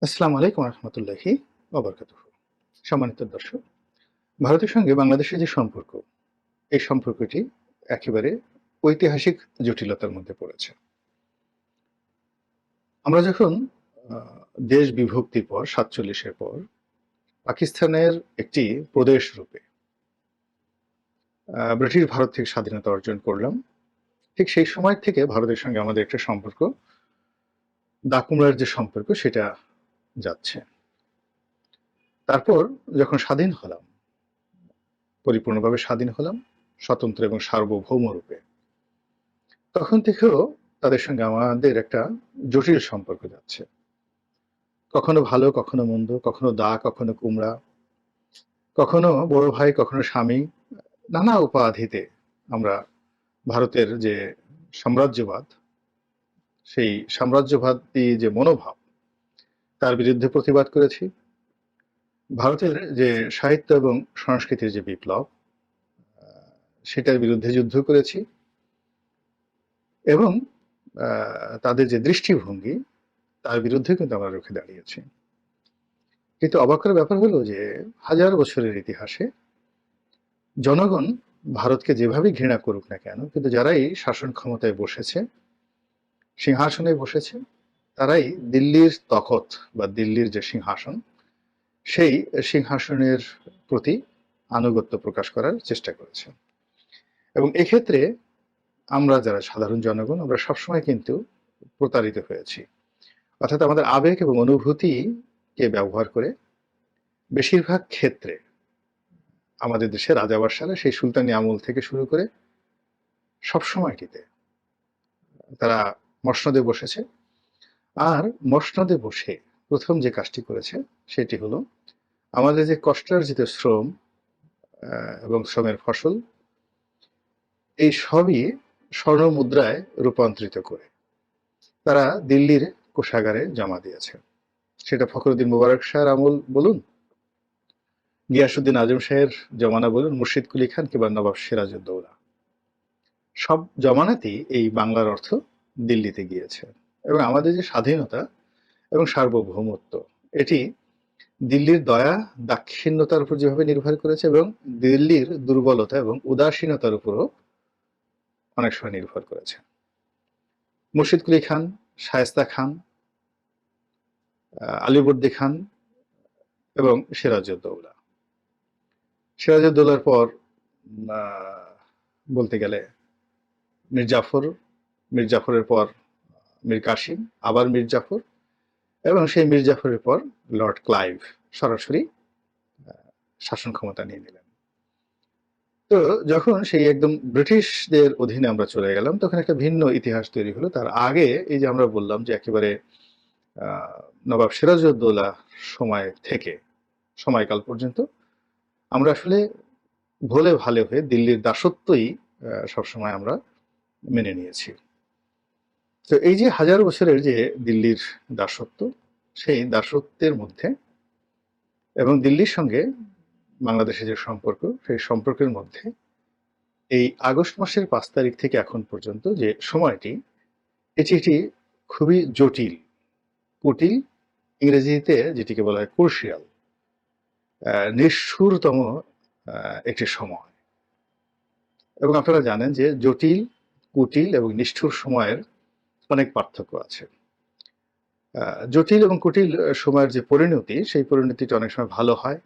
আসসালামু আলাইকুম রহমতুল্লাহি ওবরকাতুহু। সম্মানিত দর্শক, ভারতের সঙ্গে বাংলাদেশের যে সম্পর্ক, এই সম্পর্কটি একেবারে ঐতিহাসিক জটিলতার মধ্যে পড়েছে। আমরা যখন আ দেশ বিভক্তির পর ৪৭ এর পর পাকিস্তানের একটি প্রদেশ রূপে ব্রিটিশ ভারত থেকে স্বাধীনতা অর্জন করলাম, ঠিক সেই সময় থেকে ভারতের সঙ্গে আমাদের একটা সম্পর্ক, দা-কুমড়ার যে সম্পর্ক সেটা যাচ্ছে। তারপর যখন স্বাধীন হলাম, পরিপূর্ণভাবে স্বাধীন হলাম, স্বতন্ত্র এবং সার্বভৌম রূপে, তখন থেকেও তাদের সঙ্গে আমাদের একটা জটিল সম্পর্ক যাচ্ছে। কখনো ভালো, কখনো মন্দ, কখনো দা, কখনো কুমড়া, কখনো বড় ভাই, কখনো স্বামী। নানা উপাধিতে আমরা ভারতের যে সাম্রাজ্যবাদ, সেই সাম্রাজ্যবাদী যে মনোভাব, তার বিরুদ্ধে প্রতিবাদ করেছি। ভারতের যে সাহিত্য এবং সংস্কৃতির যে বিপ্লব, আ সেটার বিরুদ্ধে যুদ্ধ করেছি এবং আ তাদের যে দৃষ্টিভঙ্গি, তার বিরুদ্ধে কিন্তু আমরা রুখে দাঁড়িয়েছি। কিন্তু অবাক করার ব্যাপার হলো যে হাজার বছরের ইতিহাসে জনগণ ভারতকে যেভাবেই ঘৃণা করুক না কেন, কিন্তু যারাই শাসন ক্ষমতায় বসেছে, সিংহাসনে বসেছে, তারাই দিল্লির তখত বা দিল্লির যে সিংহাসন, সেই সিংহাসনের প্রতি আনুগত্য প্রকাশ করার চেষ্টা করেছে। এবং এক্ষেত্রে আমরা যারা সাধারণ জনগণ, আমরা সবসময় কিন্তু প্রতারিত হয়েছি। অর্থাৎ আমাদের আবেগ এবং অনুভূতিকে ব্যবহার করে বেশিরভাগ ক্ষেত্রে আমাদের দেশে রাজাবাদশারা সেই সুলতানি আমল থেকে শুরু করে সবসময়টিতে তারা মসনদে বসেছে। আর মসনদে বসে প্রথম যে কাজটি করেছে সেটি হলো আমাদের যে কষ্টার্জিত শ্রম এবং শ্রমের ফসল, এই সবই স্বর্ণ মুদ্রায় রূপান্তরিত করে তারা দিল্লির কোষাগারে জমা দিয়েছে। সেটা ফখরুদ্দিন মুবারক শাহের আমল বলুন, গিয়াসুদ্দিন আজম শাহের জমানা বলুন, মুর্শিদ কুলি খান কিংবা নবাব সিরাজউদ্দৌলা, সব জমানাতেই এই বাংলার অর্থ দিল্লিতে গিয়েছে। এবং আমাদের যে স্বাধীনতা এবং সার্বভৌমত্ব, এটি দিল্লির দয়া দাক্ষিণ্যতার উপর যেভাবে নির্ভর করেছে, এবং দিল্লির দুর্বলতা এবং উদাসীনতার উপরও অনেক সময় নির্ভর করেছে। মুর্শিদ কুলি খান, শায়েস্তা খান, আলিবর্দী খান এবং সিরাজউদ্দৌলা। সিরাজউদ্দৌলার পর বলতে গেলে মীর জাফর, মীর জাফরের পর মীর কাসিম, আবার মীর জাফর, এবং সেই মীর জাফরের পর লর্ড ক্লাইভ সরাসরি শাসন ক্ষমতা নিয়ে নিলেন। তো যখন সেই একদম ব্রিটিশদের অধীনে আমরা চলে গেলাম, তখন একটা ভিন্ন ইতিহাস তৈরি হলো। তার আগে এই যে আমরা বললাম যে একেবারে নবাব সিরাজউদ্দৌলা সময় থেকে সময়কাল পর্যন্ত আমরা আসলে ভোলে ভালে হয়ে দিল্লির দাসত্বই সবসময় আমরা মেনে নিয়েছি। তো এই যে হাজার বছরের যে দিল্লির দাসত্ব, সেই দাসত্বের মধ্যে এবং দিল্লির সঙ্গে বাংলাদেশের যে সম্পর্ক, সেই সম্পর্কের মধ্যে এই আগস্ট মাসের ৫ তারিখ থেকে এখন পর্যন্ত যে সময়টি, এটি খুবই জটিল, কুটিল, ইংরেজিতে যেটিকে বলা হয় ক্রুশিয়াল, নিষ্ঠুরতম একটি সময়। এবং আপনারা জানেন যে জটিল, কুটিল এবং নিষ্ঠুর সময়ের অনেক পার্থক্য আছে। জটিল এবং কুটিল সময়ের যে পরিণতি, সেই পরিণতিটা অনেক সময় ভালো হয়,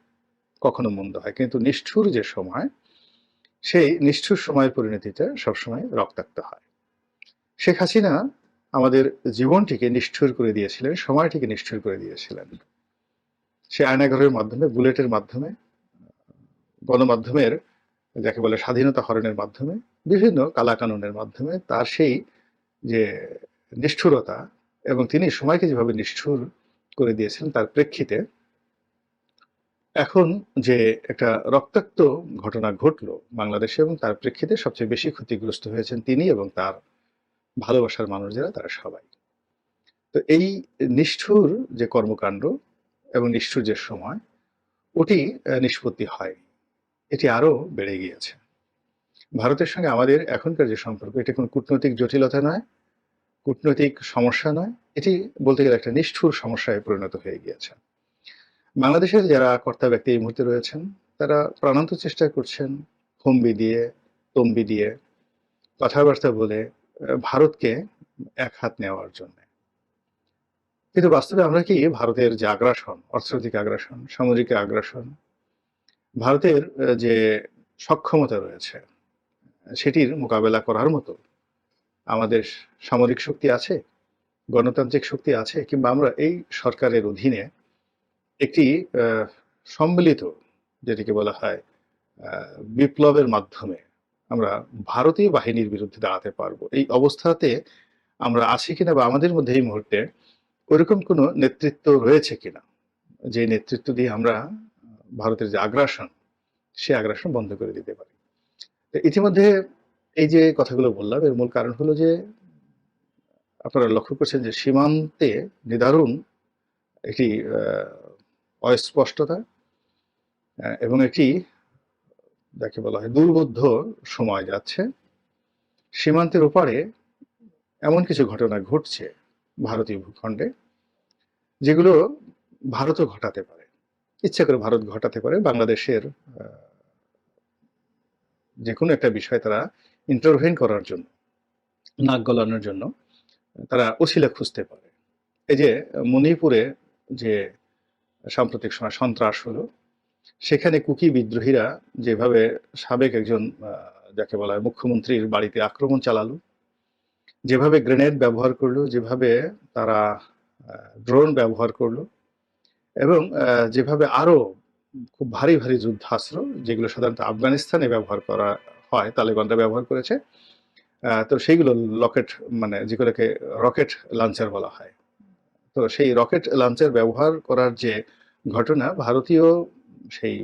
কখনো মন্দ হয়। কিন্তু নিষ্ঠুর যে সময়, সেই নিষ্ঠুর সময়ের পরিণতিটা সবসময় রক্তাক্ত হয়। শেখ হাসিনা আমাদের জীবনটিকে নিষ্ঠুর করে দিয়েছিলেন, সময়টিকে নিষ্ঠুর করে দিয়েছিলেন। সে আয়নাঘরের মাধ্যমে, বুলেটের মাধ্যমে, গণমাধ্যমের যাকে বলে স্বাধীনতা হরণের মাধ্যমে, বিভিন্ন কালাকানুনের মাধ্যমে তার সেই যে নিষ্ঠুরতা এবং তিনি সময়কে যেভাবে নিষ্ঠুর করে দিয়েছিলেন, তার প্রেক্ষিতে এখন যে একটা রক্তাক্ত ঘটনা ঘটল বাংলাদেশে, এবং তার প্রেক্ষিতে সবচেয়ে বেশি ক্ষতিগ্রস্ত হয়েছেন তিনি এবং তার ভালোবাসার মানুষ যারা, তারা সবাই। তো এই নিষ্ঠুর যে কর্মকাণ্ড এবং নিষ্ঠুর যে সময়, ওটি নিষ্পত্তি হয়নি, এটি আরো বেড়ে গিয়েছে। ভারতের সঙ্গে আমাদের এখনকার যে সম্পর্ক, এটা কোনো কূটনৈতিক জটিলতা নয়, কূটনৈতিক সমস্যা নয়, এটি বলতে গেলে একটা নিষ্ঠুর সমস্যায় পরিণত হয়ে গিয়েছে। বাংলাদেশের যারা কর্তা ব্যক্তি এই মুহূর্তে রয়েছেন, তারা প্রাণান্ত চেষ্টা করছেন হুমকি দিয়ে, তমবি দিয়ে, কথাবার্তা বলে ভারতকে এক হাত নেওয়ার জন্য। কিন্তু বাস্তবে আমরা কি ভারতের যে আগ্রাসন, অর্থনৈতিক আগ্রাসন, সামরিক আগ্রাসন, ভারতের যে সক্ষমতা রয়েছে, সেটির মোকাবেলা করার মতো আমাদের সামরিক শক্তি আছে, গণতান্ত্রিক শক্তি আছে, কিংবা আমরা এই সরকারের অধীনে একটি সম্মিলিত, যেটিকে বলা হয় বিপ্লবের মাধ্যমে আমরা ভারতীয় বাহিনীর বিরুদ্ধে দাঁড়াতে পারবো, এই অবস্থাতে আমরা আছি কিনা, বা আমাদের মধ্যে এই মুহূর্তে ওইরকম কোনো নেতৃত্ব রয়েছে কিনা, যে নেতৃত্ব দিয়ে আমরা ভারতের যে আগ্রাসন, সে আগ্রাসন বন্ধ করে দিতে পারি। ইতিমধ্যে এই যে কথাগুলো বললাম, এর মূল কারণ হলো যে আপনারা লক্ষ্য করছেন যে সীমান্তে নিদারুণ একটি অস্পষ্টতা এবং একটি যাকে বলা হয় দুর্বোধ্য সময় যাচ্ছে। সীমান্তের ওপারে এমন কিছু ঘটনা ঘটছে ভারতীয় ভূখণ্ডে, যেগুলো ভারতও ঘটাতে পারে, ইচ্ছা করে ভারত ঘটাতে পারে। বাংলাদেশের যে কোনো একটা বিষয় তারা ইন্টারভেন করার জন্য, নাক গলানোর জন্য তারা ওসিলা খুঁজতে পারে। এই যে মণিপুরে যে সাম্প্রতিক সময় সন্ত্রাস হলো, সেখানে কুকি বিদ্রোহীরা যেভাবে সাবেক একজন যাকে বলা হয় মুখ্যমন্ত্রীর বাড়িতে আক্রমণ চালালো, যেভাবে গ্রেনেড ব্যবহার করলো, যেভাবে তারা ড্রোন ব্যবহার করলো, এবং যেভাবে আরো খুব ভারী ভারী যুদ্ধাস্ত্র, যেগুলো সাধারণত আফগানিস্তানে ব্যবহার করা হয়, তালেবানরা ব্যবহার করেছে, তো সেইগুলো মানে যেগুলোকে রকেট লঞ্চার বলা হয়। তো সেই রকেট লঞ্চার ব্যবহার করার যে ঘটনা, ভারতীয় সেই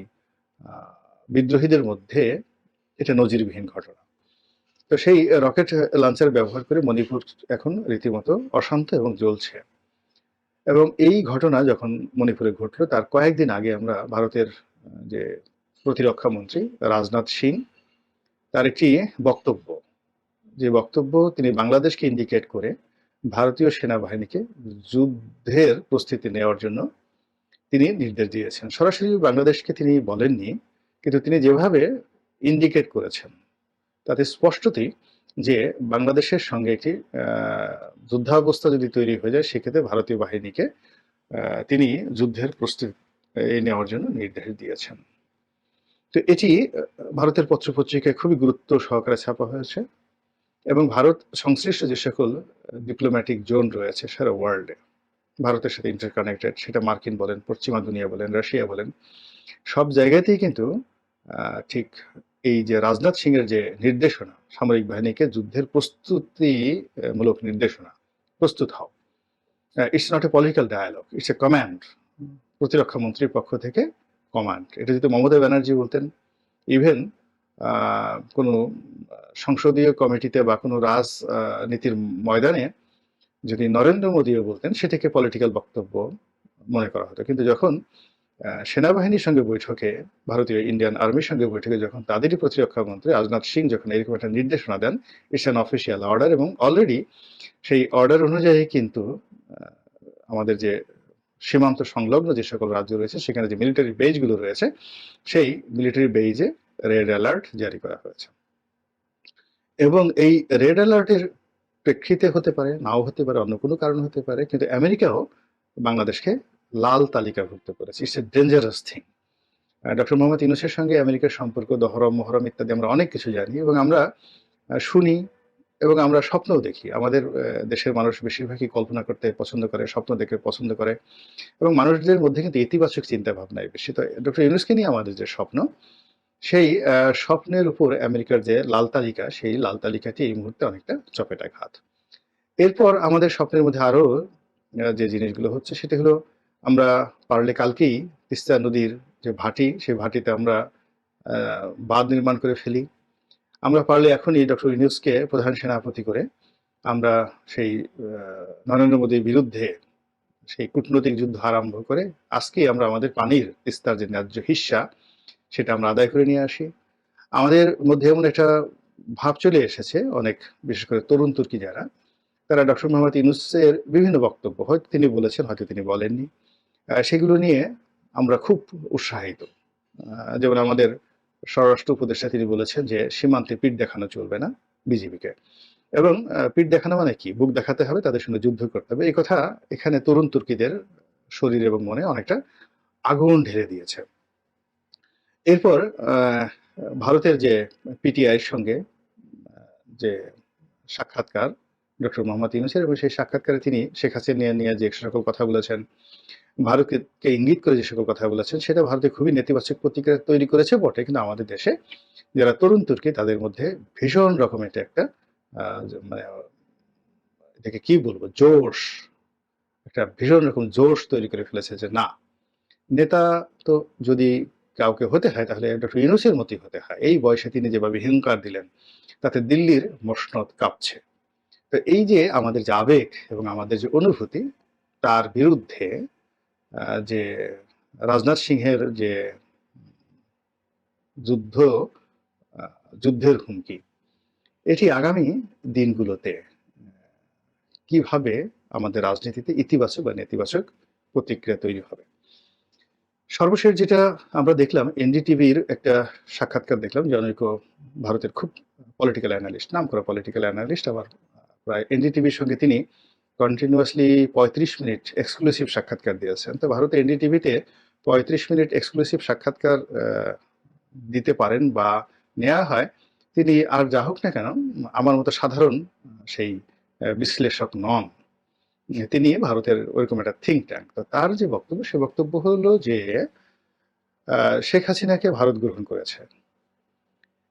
বিদ্রোহীদের মধ্যে এটা নজিরবিহীন ঘটনা। তো সেই রকেট লঞ্চার ব্যবহার করে মণিপুর এখন রীতিমতো অশান্ত এবং জ্বলছে। এবং এই ঘটনা যখন মণিপুরে ঘটলো, তার কয়েকদিন আগে আমরা ভারতের যে প্রতিরক্ষা মন্ত্রী রাজনাথ সিং, তার একটি বক্তব্য, যে বক্তব্য তিনি বাংলাদেশকে ইন্ডিকেট করে ভারতীয় সেনাবাহিনীকে যুদ্ধের প্রস্তুতি নেওয়ার জন্য তিনি নির্দেশ দিয়েছেন। সরাসরি বাংলাদেশকে তিনি বলেননি, কিন্তু তিনি যেভাবে ইন্ডিকেট করেছেন তাতে স্পষ্টতই যে বাংলাদেশের সঙ্গে একটি যুদ্ধাবস্থা যদি তৈরি হয়ে যায়, সেক্ষেত্রে ভারতীয় বাহিনীকে তিনি যুদ্ধের প্রস্তুতি নেওয়ার জন্য নির্দেশ দিয়েছেন। তো এটি ভারতের পত্রপত্রিকায় খুবই গুরুত্ব সহকারে ছাপা হয়েছে, এবং ভারত সংশ্লিষ্ট যে সকল ডিপ্লোম্যাটিক জোন রয়েছে সারা ওয়ার্ল্ডে ভারতের সাথে ইন্টারকানেক্টেড, সেটা মার্কিন বলেন, পশ্চিমা দুনিয়া বলেন, রাশিয়া বলেন, সব জায়গাতেই কিন্তু ঠিক এই যে রাজনাথ সিং এর যে নির্দেশনা, সামরিক বাহিনীকে যুদ্ধের প্রস্তুতিমূলক নির্দেশনা, প্রস্তুত হও, it's not a political dialogue, it's a command, প্রতিরক্ষা মন্ত্রীর পক্ষ থেকে কমান্ড। এটা যদি মমতা ব্যানার্জি বলতেন, ইভেন কোনো সংসদীয় কমিটিতে বা কোনো রাজনীতির ময়দানে যদি নরেন্দ্র মোদীও বলতেন, সেটাকে পলিটিক্যাল বক্তব্য মনে করা হতো। কিন্তু যখন সেনাবাহিনীর সঙ্গে বৈঠকে, ভারতীয় ইন্ডিয়ান আর্মির সঙ্গে বৈঠকে যখন তাদেরই প্রতিরক্ষা মন্ত্রী রাজনাথ সিং যখন এরকম একটা নির্দেশনা দেন, ইটস অ্যান অফিসিয়াল অর্ডার, এবং অলরেডি সেই অর্ডার অনুযায়ী কিন্তু আমাদের যে সীমান্ত সংলগ্ন যে সকল রাজ্য রয়েছে, সেখানে যে মিলিটারি বেজগুলো রয়েছে, সেই মিলিটারি বেজে রেড অ্যালার্ট জারি করা হয়েছে। এবং এই রেড অ্যালার্টের প্রেক্ষিতে হতে পারে, নাও হতে পারে, অন্য কোনো কারণ হতে পারে, কিন্তু আমেরিকাও বাংলাদেশকে লাল তালিকাভুক্ত করেছে। It's a dangerous thing. Doctor Mohammad ইউনূসের সঙ্গে আমেরিকার সম্পর্ক, দহরম মহরম ইত্যাদি আমরা অনেক কিছু জানি, এবং আমরা শুনি, এবং আমরা স্বপ্নও দেখি। আমাদের দেশের মানুষ বেশিরভাগই কল্পনা করতে পছন্দ করে, স্বপ্ন দেখতে পছন্দ করে, এবং মানুষদের মধ্যে কিন্তু ইতিবাচক চিন্তা ভাবনাই বেশি। তো ডক্টর ইউনূসকে নিয়ে আমাদের যে স্বপ্ন, সেই স্বপ্নের উপর আমেরিকার যে লাল তালিকা, সেই লাল তালিকাটি এই মুহূর্তে অনেকটা চপেটাঘাত। এরপর আমাদের স্বপ্নের মধ্যে আরো যে জিনিসগুলো হচ্ছে, সেটা হলো আমরা পারলে কালকেই তিস্তা নদীর যে ভাটি, সেই ভাটিতে আমরা বাঁধ নির্মাণ করে ফেলি। আমরা পারলে এখনই ডক্টর ইউনূসকে প্রধান সেনাপতি করে আমরা সেই নরেন্দ্র মোদীর বিরুদ্ধে সেই কূটনৈতিক যুদ্ধ আরম্ভ করে আজকেই আমরা আমাদের পানির তিস্তার যে ন্যায্য হিস্সা, সেটা আমরা আদায় করে নিয়ে আসি। আমাদের মধ্যে এমন একটা ভাব চলে এসেছে, অনেক বিশেষ করে তরুণ তুর্কি যারা, তারা ডক্টর মোহাম্মদ ইউনূসের বিভিন্ন বক্তব্য হয়তো তিনি বলেছেন, হয়তো তিনি বলেননি। সেগুলো নিয়ে আমরা খুব উৎসাহিত। যেমন আমাদের স্বরাষ্ট্র উপদেষ্টা তিনি বলেছেন যে সীমান্তে পিঠ দেখানো চলবে না বিজিবিকে। এবং পিঠ দেখানো মানে কি? বুক দেখাতে হবে, তাদের সঙ্গে যুদ্ধ করতে হবে। এই কথা এখানে তরুণ তুর্কিদের শরীর এবং মনে অনেকটা আগুন ঢেলে দিয়েছে। এরপর ভারতের যে পিটিআইয়ের সঙ্গে যে সাক্ষাৎকার ডক্টর মোহাম্মদ ইউনূসের, এবং সেই সাক্ষাৎকারে তিনি শেখ হাসিনা নিয়ে যে সকল কথা বলেছেন, ভারতকে ইঙ্গিত করে যে সকল কথা বলেছেন, সেটা ভারতে খুবই নেতিবাচক প্রতিক্রিয়া তৈরি করেছে বটে। কিন্তু আমাদের দেশে যারা তরুণ তুর্কি, তাদের মধ্যে ভীষণ রকমের একটা মানে এটাকে কি বলবো, জোশ, একটা ভীষণ রকম জোশ তৈরি করে ফেলেছে যে না, নেতা তো যদি কাউকে হতে হয় তাহলে ডক্টর ইউনূসের মতোই হতে হয়। এই বয়সে তিনি যেভাবে হুঙ্কার দিলেন, তাতে দিল্লির মসনদ কাঁপছে। তো এই যে আমাদের যে আবেগ এবং আমাদের যে অনুভূতি, তার বিরুদ্ধে যে রাজনাথ সিংহের যে যুদ্ধ যুদ্ধের হুমকি, এটি আগামী দিনগুলোতে কিভাবে আমাদের রাজনীতিতে ইতিবাচক বা নেতিবাচক প্রতিক্রিয়া তৈরি হবে। সর্বশেষ যেটা আমরা দেখলাম, এনডিটিভির একটা সাক্ষাৎকার দেখলাম, জনৈক ভারতের খুব পলিটিক্যাল অ্যানালিস্ট, নামকরা পলিটিক্যাল অ্যানালিস্ট, আবার প্রায় এনডিটিভির সঙ্গে তিনি কন্টিনিউয়াসলি 35 মিনিট এক্সক্লুসিভ সাক্ষাৎকার দিয়েছেন। তো ভারতে এনডিটিভিতে 35 মিনিট এক্সক্লুসিভ সাক্ষাৎকার দিতে পারেন বা নেওয়া হয়, তিনি আর যা হোক না কেন আমার মতো সাধারণ সেই বিশ্লেষক নন। তিনি ভারতের ওইরকম একটা থিঙ্ক ট্যাঙ্ক। তো তার যে বক্তব্য, সে বক্তব্য হলো যে শেখ হাসিনাকে ভারত গ্রহণ করেছে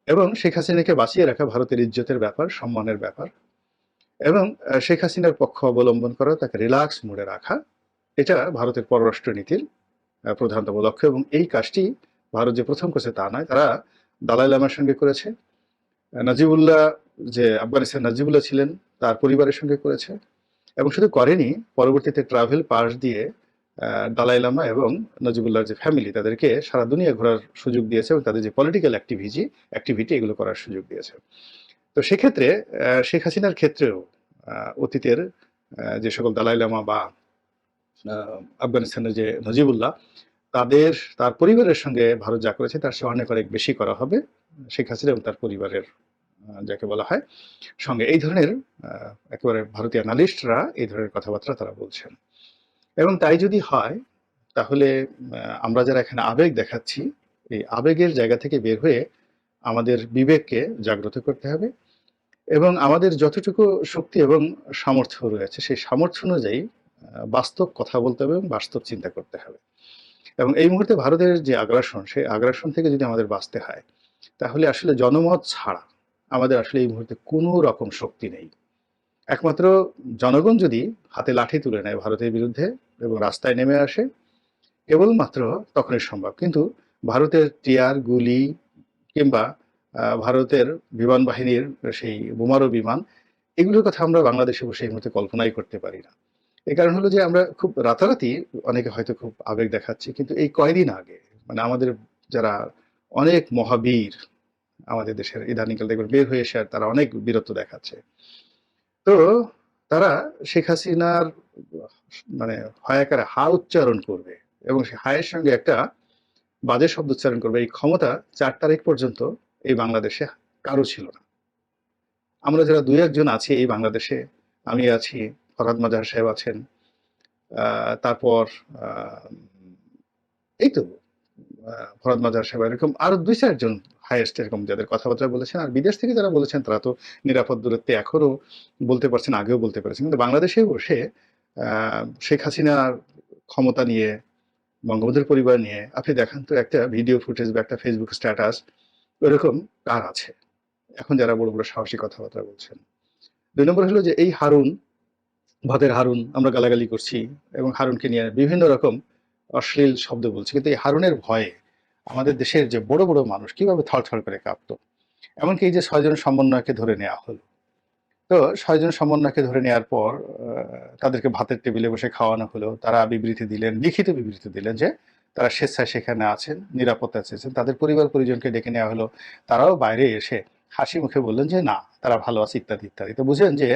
এবং শেখ হাসিনাকে বাঁচিয়ে রাখা ভারতের ইজ্জতের ব্যাপার, সম্মানের ব্যাপার, এবং শেখ হাসিনার পক্ষ অবলম্বন করা, তাকে রিল্যাক্স মুডে রাখা, এটা ভারতের পররাষ্ট্র নীতির প্রধানতম লক্ষ্য। এবং এই কাজটি ভারত যে প্রথম করেছে তা নয়, তারা দালাই লামার সঙ্গে করেছে, নাজিবুল্লাহ, যে আফগানিস্তান নাজিবুল্লাহ ছিলেন, তার পরিবারের সঙ্গে করেছে, এবং শুধু করেনি, পরবর্তীতে ট্রাভেল পাস দিয়ে দালাই লামা এবং নজিবুল্লাহর যে ফ্যামিলি, তাদেরকে সারা দুনিয়া ঘোরার সুযোগ দিয়েছে এবং তাদের যে পলিটিক্যাল অ্যাক্টিভিটি এগুলো করার সুযোগ দিয়েছে। তো সেক্ষেত্রে শেখ হাসিনার ক্ষেত্রেও অতীতের যে সকল দালাই লামা বা আফগানিস্তানের যে নজিবুল্লাহ, তার পরিবারের সঙ্গে ভারত যা করেছে তার চেয়ে অনেক অনেক বেশি করা হবে শেখ হাসিনা এবং তার পরিবারের যাকে বলা হয় সঙ্গে। এই ধরনের একেবারে ভারতীয় অ্যানালিস্টরা এই ধরনের কথাবার্তা তারা বলছেন। এবং তাই যদি হয়, তাহলে আমরা যারা এখানে আবেগ দেখাচ্ছি, এই আবেগের জায়গা থেকে বের হয়ে আমাদের বিবেককে জাগ্রত করতে হবে এবং আমাদের যতটুকু শক্তি এবং সামর্থ্য রয়েছে, সেই সামর্থ্য অনুযায়ী বাস্তব কথা বলতে হবে এবং বাস্তব চিন্তা করতে হবে। এবং এই মুহূর্তে ভারতের যে আগ্রাসন, সেই আগ্রাসন থেকে যদি আমাদের বাঁচতে হয়, তাহলে আসলে জনমত ছাড়া আমাদের আসলে এই মুহূর্তে কোনো রকম শক্তি নেই। একমাত্র জনগণ যদি হাতে লাঠি তুলে নেয় ভারতের বিরুদ্ধে এবং রাস্তায় নেমে আসে, কেবলমাত্র তখনই সম্ভব। কিন্তু ভারতের টিয়ার, গুলি কিংবা ভারতের বিমান বাহিনীর সেই বোমারু বিমান, এগুলোর কথা আমরা বাংলাদেশে বসে এই মুহূর্তে কল্পনাই করতে পারি না। এই কারণ হলো যে আমরা খুব রাতারাতি অনেকে হয়তো খুব আবেগ দেখাচ্ছি, কিন্তু এই কয়দিন আগে মানে আমাদের যারা অনেক মহাবীর আমাদের দেশের ইদানিংকাল দেখবেন বের হয়ে এসে তারা অনেক বীরত্ব দেখাচ্ছে। তো তারা শেখ হাসিনার মানে হায়াকারে হা উচ্চারণ করবে এবং সে হায়ের সঙ্গে একটা বাজে শব্দ উচ্চারণ করবে, এই ক্ষমতা 4 তারিখ পর্যন্ত এই বাংলাদেশে কারো ছিল না। আমরা যারা দুই একজন আছি এই বাংলাদেশে, আমি আছি, ফরহাদ মাজাহার সাহেব আছেন, তারপর এই তো ফরহাদ মাজাহার সাহেব, এরকম আরো 2-4 জন হাইয়েস্ট এরকম যাদের কথাবার্তা বলেছেন। আর বিদেশ থেকে যারা বলেছেন তারা তো নিরাপদ দূরত্বে এখনো বলতে পারছেন, আগেও বলতে পেরেছেন। কিন্তু বাংলাদেশে বসে শেখ হাসিনার ক্ষমতা নিয়ে, বঙ্গবন্ধুর পরিবার নিয়ে আপনি দেখান তো একটা ভিডিও ফুটেজ বা একটা ফেসবুক স্ট্যাটাস ওইরকম কার আছে এখন যারা বড় বড় সাহসী কথাবার্তা বলছেন? 2 নম্বর হলো যে এই হারুন, ভাতের হারুন আমরা গালাগালি করছি এবং হারুনকে নিয়ে বিভিন্ন রকম অশ্লীল শব্দ বলছি, কিন্তু এই হারুনের ভয়ে আমাদের দেশের যে বড় বড় মানুষ কিভাবে থরথর করে কাঁপতো। এমনকি এই যে 6 জন সমন্বয়কে ধরে নেওয়া হলো, তো 6 জন সমন্বয়কে ধরে নেওয়ার পর তাদেরকে ভাতের টেবিলে বসে খাওয়ানো হলো। তারা বিবৃতি দিলেন, লিখিত বিবৃতি দিলেন যে তারা স্বেচ্ছায় সেখানে আছেন, নিরাপত্তা চেয়েছেন। তাদের পরিবার পরিজনকে ডেকে নেওয়া হলো, তারাও বাইরে এসে হাসি মুখে বললেন যে না, তারা ভালো আছে, ইত্যাদি ইত্যাদি। তো বুঝেন যে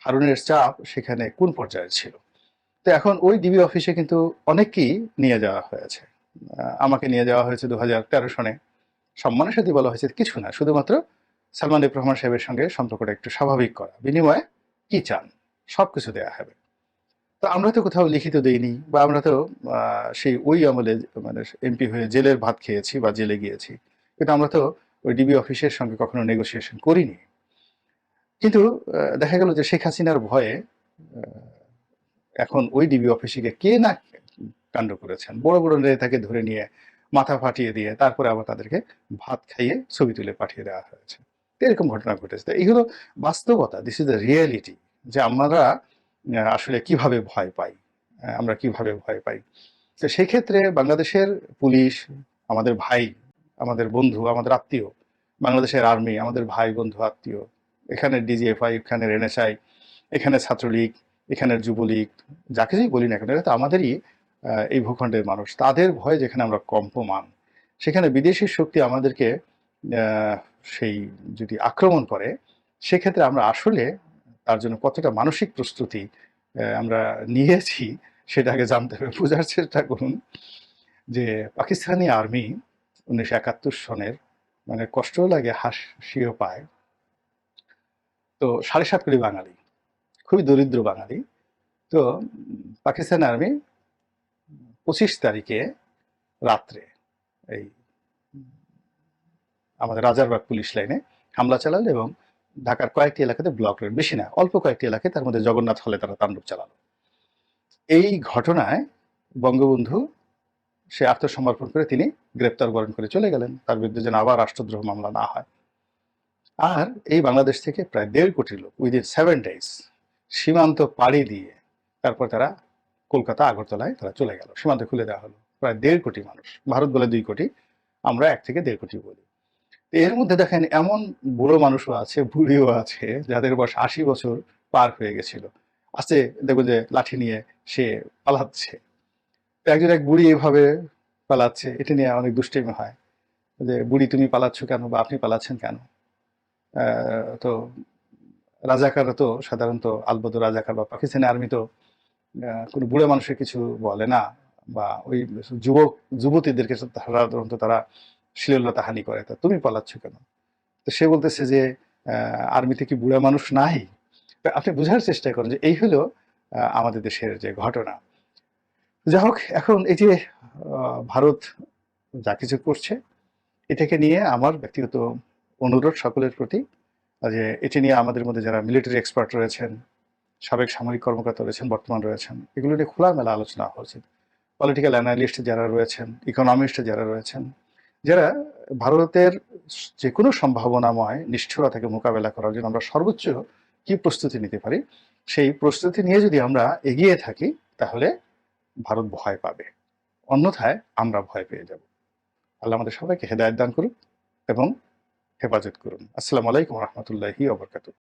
হারুনের চাপ সেখানে কোন পর্যায়ে ছিল। তো এখন ওই ডিবি অফিসে কিন্তু অনেককেই নিয়ে যাওয়া হয়েছে। আমাকে নিয়ে যাওয়া হয়েছে 2013 সনে। সম্মানের সাথে বলা হয়েছে কিছু না, শুধুমাত্র সালমান এফ রহমান সাহেবের সঙ্গে সম্পর্কটা একটু স্বাভাবিক করা, বিনিময়ে কি চান সবকিছু দেয়া হবে। তো আমরা তো কোথাও লিখিত দেইনি, বা আমরা তো সেই ওই আমলে মানে এমপি হয়ে জেলের ভাত খেয়েছি বা জেলে গিয়েছি, কিন্তু আমরা তো ওই ডিবি অফিসের সঙ্গে কখনো নেগোসিয়েশন করিনি। কিন্তু দেখা গেল যে শেখ হাসিনার ভয়ে এখন ওই ডিবি অফিসে গিয়ে কে না কাণ্ড করেছেন, বড় বড় নেতাকে ধরে নিয়ে মাথা ফাটিয়ে দিয়ে তারপরে আবার তাদেরকে ভাত খাইয়ে ছবি তুলে পাঠিয়ে দেওয়া হয়েছে। তো এরকম ঘটনা ঘটেছে। তো এই হলো বাস্তবতা, দিস ইজ দ্য রিয়েলিটি, যে আমরা আসলে কিভাবে ভয় পাই, আমরা কিভাবে ভয় পাই। তো সেই ক্ষেত্রে বাংলাদেশের পুলিশ আমাদের ভাই, আমাদের বন্ধু, আমাদের আত্মীয়। বাংলাদেশের আর্মি আমাদের ভাই, বন্ধু, আত্মীয়। এখানে ডিজিএফআই, এখানের এনএসআই, এখানে ছাত্রলীগ, এখানের যুবলীগ, যা কিছুই বলি না কেন, এটা তো আমাদেরই এই ভূখণ্ডের মানুষ। তাদের ভয়ে যেখানে আমরা কম্পমান, সেখানে বিদেশি শক্তি আমাদেরকে আহ, সেই যদি আক্রমণ করে, সেক্ষেত্রে আমরা আসলে তার জন্য কতটা মানসিক প্রস্তুতি আমরা নিয়েছি সেটা আগে জানতে হবে। বোঝার চেষ্টা করুন যে পাকিস্তানি আর্মি 1971 সনের, মানে কষ্টও লাগে হাসিও পায়। তো 7.5 কোটি বাঙালি, খুবই দরিদ্র বাঙালি। তো পাকিস্তান আর্মি 25 তারিখে রাত্রে এই আমাদের রাজারবাগ পুলিশ লাইনে হামলা চালালো এবং ঢাকার কয়েকটি এলাকাতে ব্লক করেন, বেশি না, অল্প কয়েকটি এলাকায়, তার মধ্যে জগন্নাথ হলে তারা তাণ্ডব চালালো। এই ঘটনায় বঙ্গবন্ধু সে আত্মসমর্পণ করে তিনি গ্রেপ্তার বরণ করে চলে গেলেন, তার বিরুদ্ধে যেন আবার রাষ্ট্রদ্রোহ মামলা না হয়। আর এই বাংলাদেশ থেকে প্রায় 1.5 কোটি লোক উইদিন 7 days সীমান্ত পাড়ি দিয়ে তারপর তারা কলকাতা আগরতলায় তারা চলে গেল, সীমান্ত খুলে দেওয়া হলো। প্রায় 1.5 কোটি মানুষ, ভারত বলে 2 কোটি, আমরা 1 থেকে 1.5 কোটি বলি। এর মধ্যে দেখেন এমন বুড়ো মানুষও আছে, বুড়িও আছে, যাদের বয়স 80 বছর পার হয়ে গেছিল। আজকে দেখবো যে লাঠি নিয়ে সে পালাচ্ছে। একজন এক বুড়ি এইভাবে পালাচ্ছে, এটা নিয়ে অনেক দুষ্টামি হয় যে বুড়ি তুমি পালাচ্ছ কেন, বা আপনি পালাচ্ছেন কেন। তো রাজাকাররা তো সাধারণত আলবদর রাজাকার বা পাকিস্তানি আর্মি তো কোনো বুড়ো মানুষের কিছু বলে না, বা ওই যুবক যুবতীদেরকে সাধারণত তারা শ্লীলতাহানি করে। তা তুমি পালাচ্ছ কেন? তো সে বলতেছে যে আর্মিতে কি বুড়া মানুষ নাই? আপনি বোঝার চেষ্টা করেন যে এই হলো আমাদের দেশের যে ঘটনা। যাই হোক, এখন এই যে ভারত যা কিছু করছে, এটাকে নিয়ে আমার ব্যক্তিগত অনুরোধ সকলের প্রতি যে এটি নিয়ে আমাদের মধ্যে যারা মিলিটারি এক্সপার্ট রয়েছেন, সাবেক সামরিক কর্মকর্তা রয়েছেন, বর্তমান রয়েছেন, এগুলো নিয়ে খোলামেলা আলোচনা হওয়া উচিত। পলিটিক্যাল অ্যানালিস্ট যারা রয়েছেন, ইকোনমিস্ট যারা রয়েছেন, যারা ভারতের যে কোনো সম্ভাবনাময় নিষ্ঠুরতাকে মোকাবেলা করার জন্য আমরা সর্বোচ্চ কি প্রস্তুতি নিতে পারি, সেই প্রস্তুতি নিয়ে যদি আমরা এগিয়ে থাকি, তাহলে ভারত ভয় পাবে, অন্যথায় আমরা ভয় পেয়ে যাব। আল্লাহ আমাদের সবাইকে হেদায়েত দান করুন এবং হেফাজত করুন। আসসালামু আলাইকুম রহমতুল্লাহি ওয়া বারাকাতুহু।